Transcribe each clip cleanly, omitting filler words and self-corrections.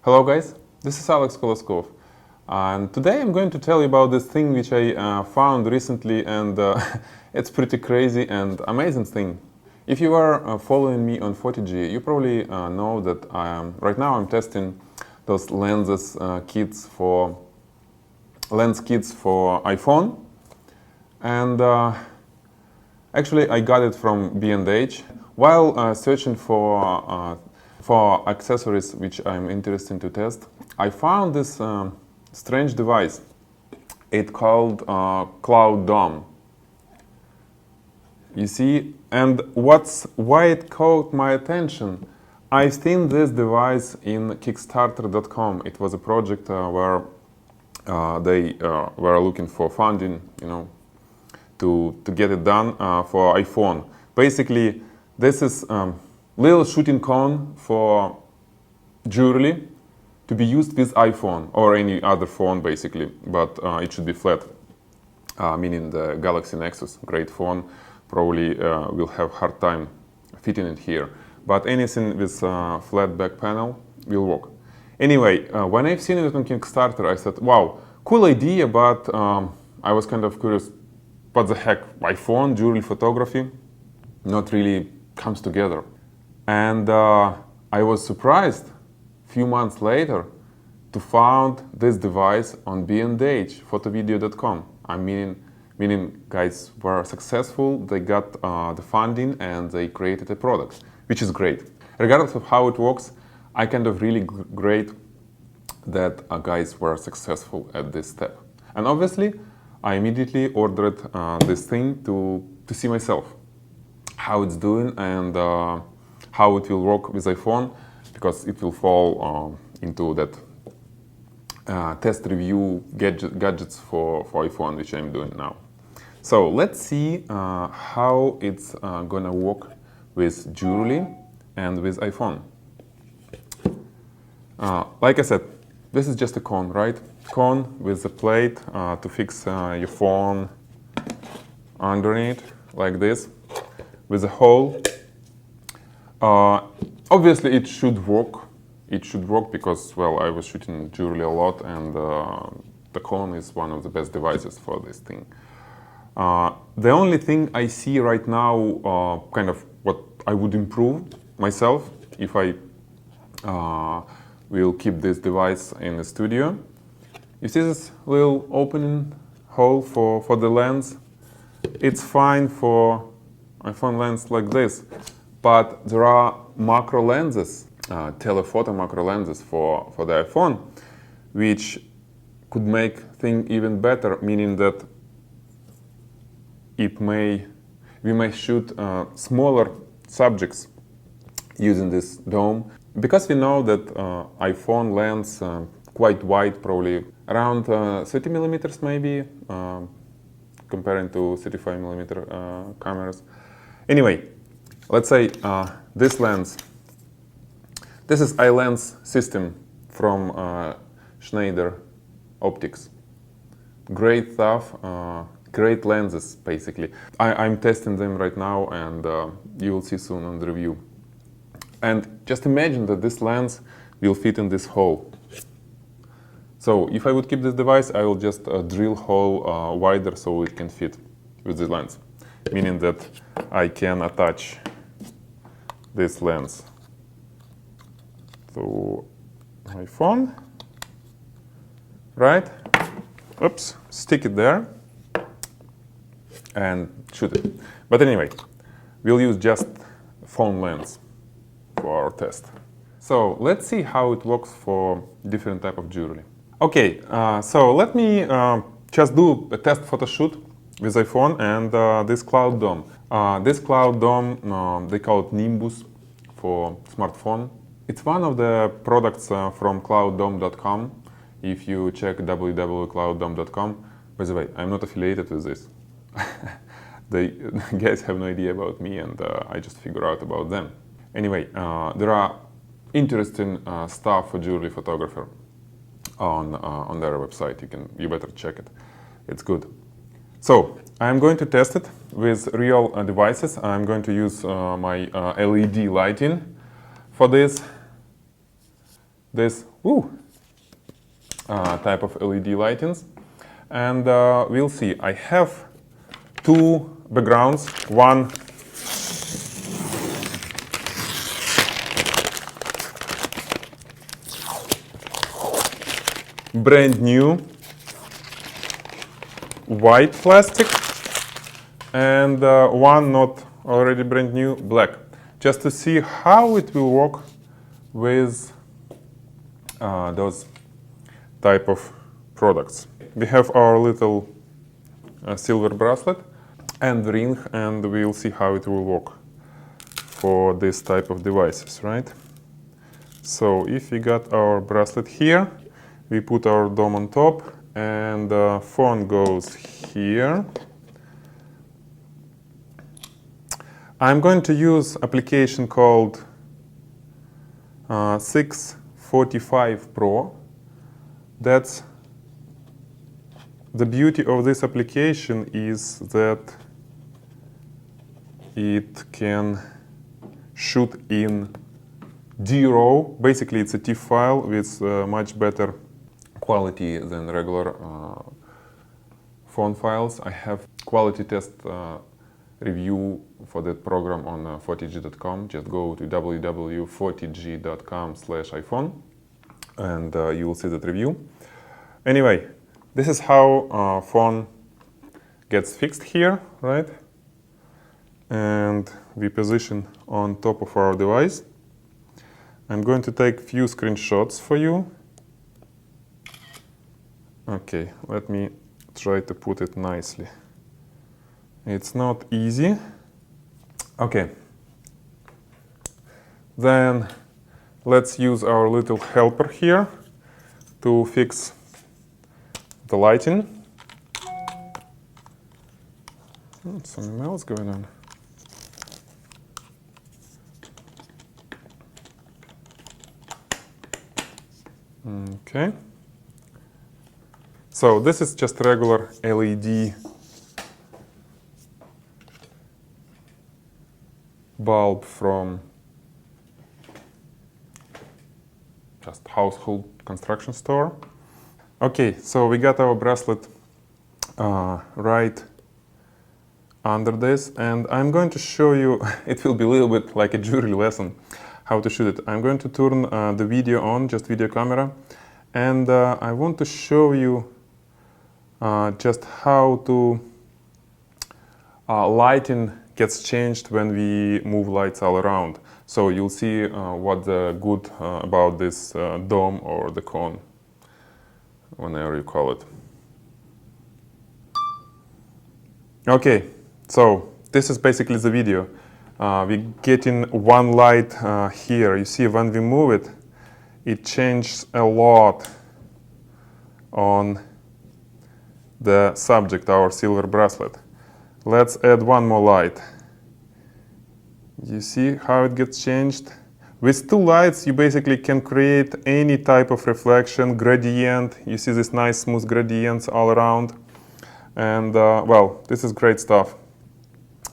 Hello guys, this is Alex Koloskov, and today I'm going to tell you about this thing which I found recently, and it's pretty crazy and amazing thing. If you are following me on 40G, you probably know that right now I'm testing those lenses lens kits for iPhone, and actually I got it from B&H while searching for accessories which I'm interested to test. I found this strange device. It's called Cloud Dome. You see, and why it caught my attention? I've seen this device in Kickstarter.com. It was a project where they were looking for funding, to get it done for iPhone. Basically, this is little shooting cone for jewelry to be used with iPhone or any other phone, basically, but it should be flat, meaning the Galaxy Nexus, great phone, probably will have hard time fitting it here, but anything with flat back panel will work. Anyway, when I've seen it on Kickstarter, I thought, wow, cool idea, but I was kind of curious, what the heck, iPhone, jewelry photography, not really comes together. And I was surprised a few months later to find this device on B&H, photovideo.com. Meaning guys were successful, they got the funding and they created a product, which is great. Regardless of how it works, I kind of really great that guys were successful at this step. And obviously, I immediately ordered this thing to see myself how it's doing and how it will work with iPhone, because it will fall into that test review gadgets for iPhone, which I'm doing now. So let's see how it's gonna work with jewelry and with iPhone. Like I said, this is just a cone, right? Cone with a plate to fix your phone underneath, like this, with a hole. Obviously, it should work. It should work because, well, I was shooting jewelry a lot, and the cone is one of the best devices for this thing. The only thing I see right now, kind of what I would improve myself if I will keep this device in the studio. You see this little opening hole for the lens? It's fine for iPhone lens like this, but there are macro lenses, telephoto macro lenses for the iPhone, which could make things even better, meaning that we may shoot smaller subjects using this dome, because we know that iPhone lens quite wide, probably around 30 millimeters maybe, comparing to 35 millimeter cameras. Anyway, let's say this lens. This is iLens system from Schneider Optics. Great stuff, great lenses basically. I'm testing them right now, and you will see soon on the review. And just imagine that this lens will fit in this hole. So if I would keep this device, I will just drill hole wider so it can fit with the lens. Meaning that I can attach this lens to my phone, right? Oops, stick it there and shoot it. But anyway, we'll use just phone lens for our test. So let's see how it works for different type of jewelry. Okay, so let me just do a test photo shoot with iPhone and this Cloud Dome. This Cloud Dome, they call it Nimbus for smartphone. It's one of the products from clouddome.com. If you check www.clouddome.com, by the way, I'm not affiliated with this. The guys have no idea about me, and I just figure out about them. Anyway, there are interesting stuff for jewelry photographer on their website. You better check it. It's good. So I'm going to test it with real devices. I'm going to use my LED lighting for this. this type of LED lightings. And we'll see. I have two backgrounds. One brand new white plastic, and one not already brand new black, just to see how it will work with those type of products. We have our little silver bracelet and ring, and we'll see how it will work for this type of devices, right? So if we got our bracelet here, we put our dome on top, and the phone goes here. I'm going to use application called 645 Pro. That's the beauty of this application is that it can shoot in D-RAW. Basically, it's a TIFF file with much better quality than regular phone files. I have quality test review for that program on 40g.com. Just go to www.40g.com/iPhone and you will see that review. Anyway, this is how phone gets fixed here, right? And we position on top of our device. I'm going to take few screenshots for you. Okay, let me try to put it nicely. It's not easy. Okay. Then let's use our little helper here to fix the lighting. Something else going on. Okay. So this is just regular LED bulb from just household construction store. Okay, so we got our bracelet right under this, and I'm going to show you, it will be a little bit like a jewelry lesson, how to shoot it. I'm going to turn the video on, just video camera, and I want to show you just how to lighting gets changed when we move lights all around. So you'll see what the good about this dome or the cone, whenever you call it. Okay, so this is basically the video. We getting one light here. You see when we move it, it changes a lot on the subject, our silver bracelet. Let's add one more light. You see how it gets changed? With two lights, you basically can create any type of reflection, gradient. You see this nice smooth gradients all around. And well, this is great stuff.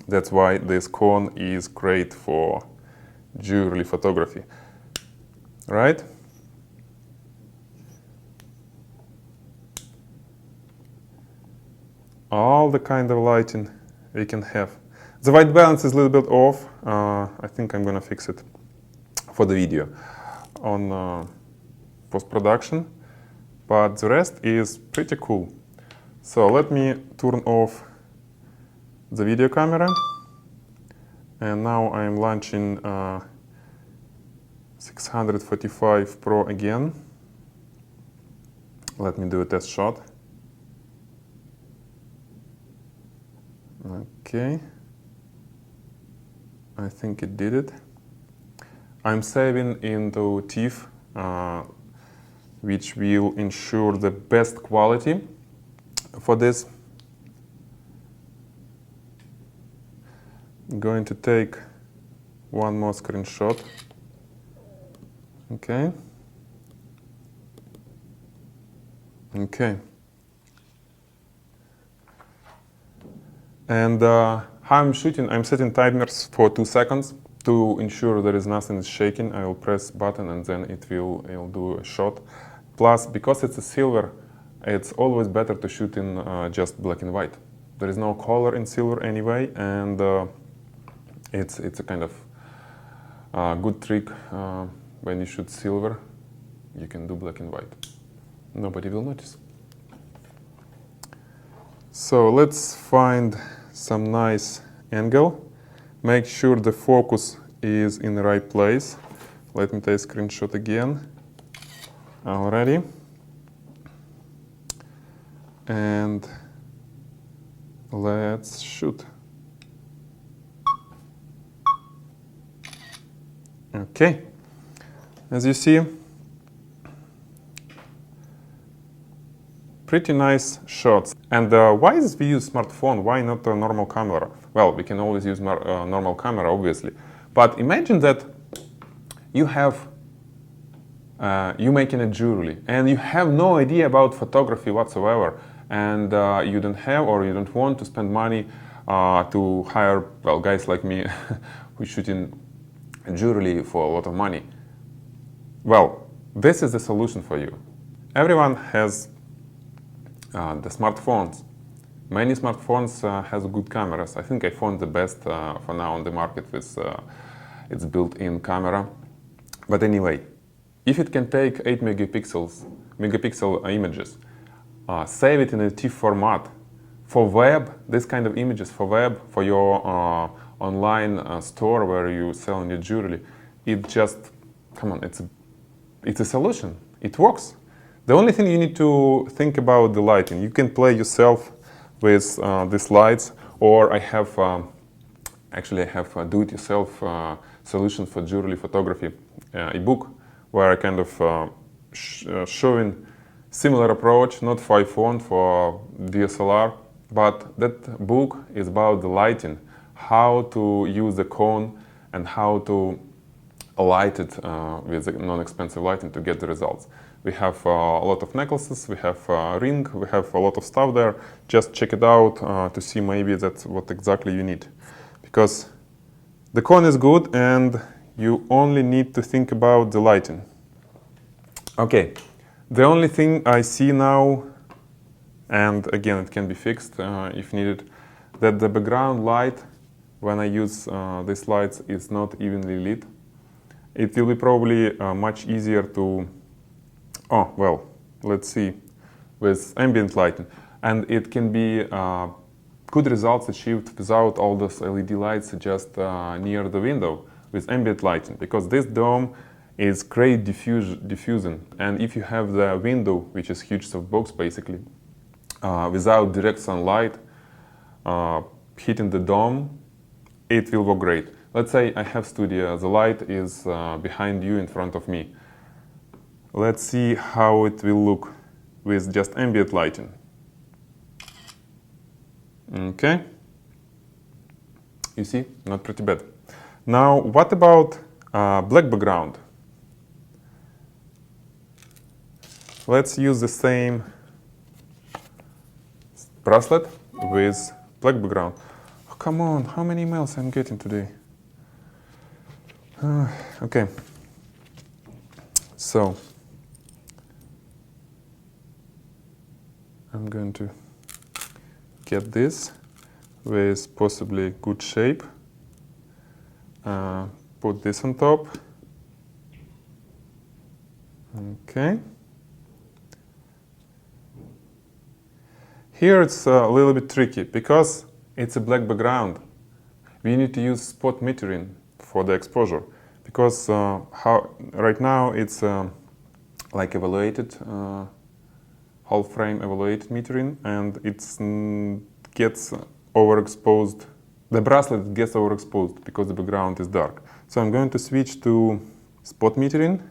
That's why this cone is great for jewelry photography, right? All the kind of lighting we can have. The white balance is a little bit off. I think I'm gonna fix it for the video on post-production, but the rest is pretty cool. So let me turn off the video camera, and now I'm launching 645 Pro again. Let me do a test shot. Okay, I think it did it. I'm saving into TIFF, which will ensure the best quality for this. I'm going to take one more screenshot. Okay. Okay. And how I'm shooting, I'm setting timers for 2 seconds. To ensure there is nothing is shaking, I will press button and then it will do a shot. Plus, because it's a silver, it's always better to shoot in just black and white. There is no color in silver anyway, and it's a kind of good trick when you shoot silver. You can do black and white. Nobody will notice. So let's find some nice angle. Make sure the focus is in the right place. Let me take a screenshot again. Alrighty. And let's shoot. Okay. As you see, pretty nice shots. And why is we use smartphone? Why not a normal camera? Well, we can always use normal camera, obviously. But imagine that you have you making a jewelry and you have no idea about photography whatsoever, and you don't have or you don't want to spend money to hire, well, guys like me who shooting jewelry for a lot of money. Well, this is the solution for you. Everyone has the smartphones. Many smartphones has good cameras. I think iPhone is the best for now on the market with its built-in camera. But anyway, if it can take 8 megapixel images, save it in a TIFF format. For web, this kind of images for web, for your online store where you sell your jewelry, it just, come on, it's a solution. It works. The only thing you need to think about the lighting. You can play yourself with these lights, or I have actually I have a do-it-yourself solution for jewelry photography ebook, where I kind of showing similar approach, not for iPhone, for DSLR, but that book is about the lighting, how to use the cone and how to light it with non-expensive lighting to get the results. We have a lot of necklaces, we have a ring, we have a lot of stuff there. Just check it out to see maybe that's what exactly you need. Because the cone is good and you only need to think about the lighting. Okay, the only thing I see now, and again it can be fixed if needed, that the background light, when I use these lights, is not evenly lit. It will be probably much easier to, oh, well, let's see, with ambient lighting. And it can be good results achieved without all those LED lights just near the window with ambient lighting, because this dome is great diffusing. And if you have the window, which is huge softbox basically, without direct sunlight hitting the dome, it will work great. Let's say I have studio, the light is behind you in front of me. Let's see how it will look with just ambient lighting. Okay, you see, not pretty bad. Now, what about black background? Let's use the same bracelet with black background. Oh, come on, how many emails I'm getting today? Okay, so I'm going to get this with possibly good shape, put this on top. Okay. Here it's a little bit tricky because it's a black background. We need to use spot metering for the exposure, because right now it's like evaluated whole frame evaluated metering, and it gets overexposed. The bracelet gets overexposed because the background is dark. So I'm going to switch to spot metering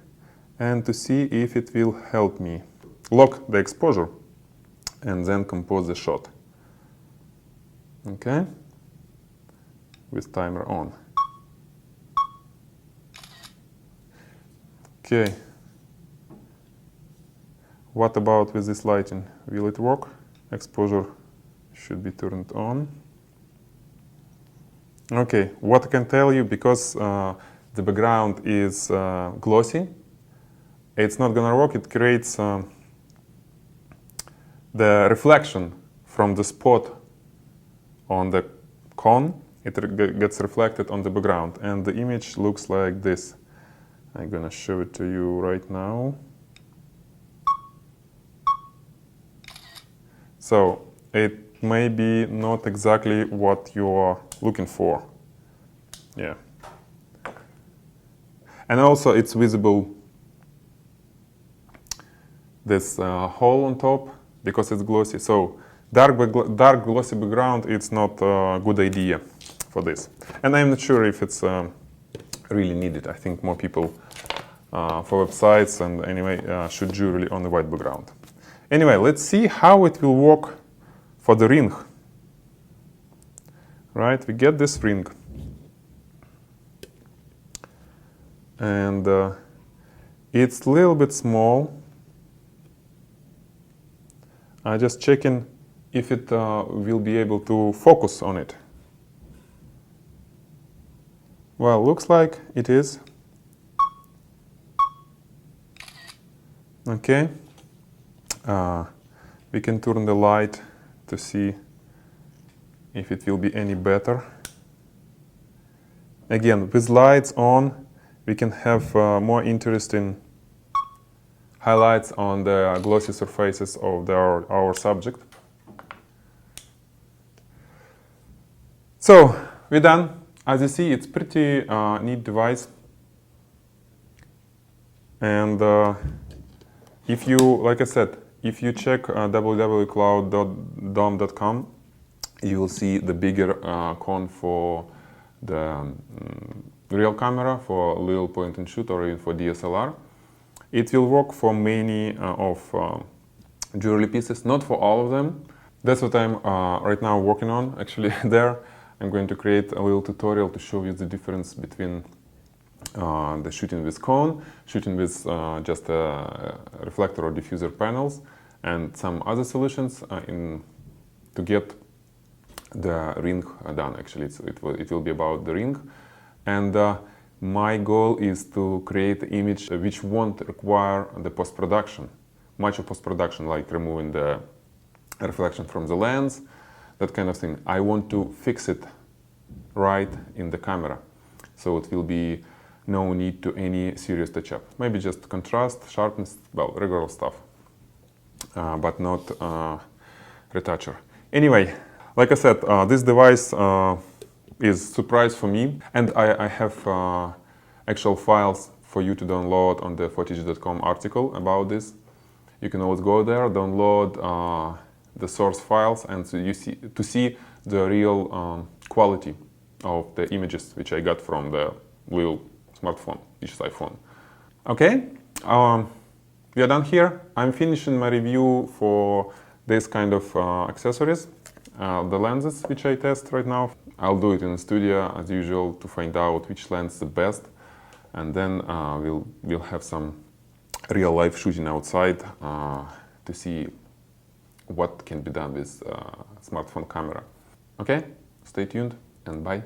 and to see if it will help me lock the exposure and then compose the shot. Okay, with timer on. Okay, what about with this lighting? Will it work? Exposure should be turned on. Okay, what I can tell you, because the background is glossy, it's not gonna work. It creates the reflection from the spot on the cone. It gets reflected on the background, and the image looks like this. I'm gonna show it to you right now. So it may be not exactly what you're looking for. Yeah. And also it's visible this hole on top because it's glossy. So dark glossy background, it's not a good idea for this. And I'm not sure if it's really needed. I think more people for websites and anyway shoot jewelry on the white background. Anyway, let's see how it will work for the ring. Right, we get this ring. And it's a little bit small. I'm just checking if it will be able to focus on it. Well, looks like it is. Okay. We can turn the light to see if it will be any better. Again, with lights on, we can have more interesting highlights on the glossy surfaces of our subject. So, we're done. As you see, it's pretty neat device. And if you, like I said, if you check www.clouddome.com, you will see the bigger cone for the real camera, for little point and shoot, or even for DSLR. It will work for many of jewelry pieces, not for all of them. That's what I'm right now working on. Actually, there I'm going to create a little tutorial to show you the difference between the shooting with cone, shooting with just a reflector or diffuser panels, and some other solutions to get the ring done. Actually, it will be about the ring. And my goal is to create an image which won't require the post-production, much of post-production, like removing the reflection from the lens, that kind of thing. I want to fix it right in the camera. So it will be no need to any serious touch-up. Maybe just contrast, sharpness, well, regular stuff, but not retoucher. Anyway, like I said, this device is surprise for me, and I have actual files for you to download on the footage.com article about this. You can always go there, download the source files, and so you see the real quality of the images which I got from the little smartphone, which is iPhone. Okay, we are done here. I'm finishing my review for this kind of accessories, the lenses which I test right now. I'll do it in the studio as usual to find out which lens is the best, and then we'll have some real life shooting outside to see what can be done with smartphone camera. Okay, stay tuned and bye.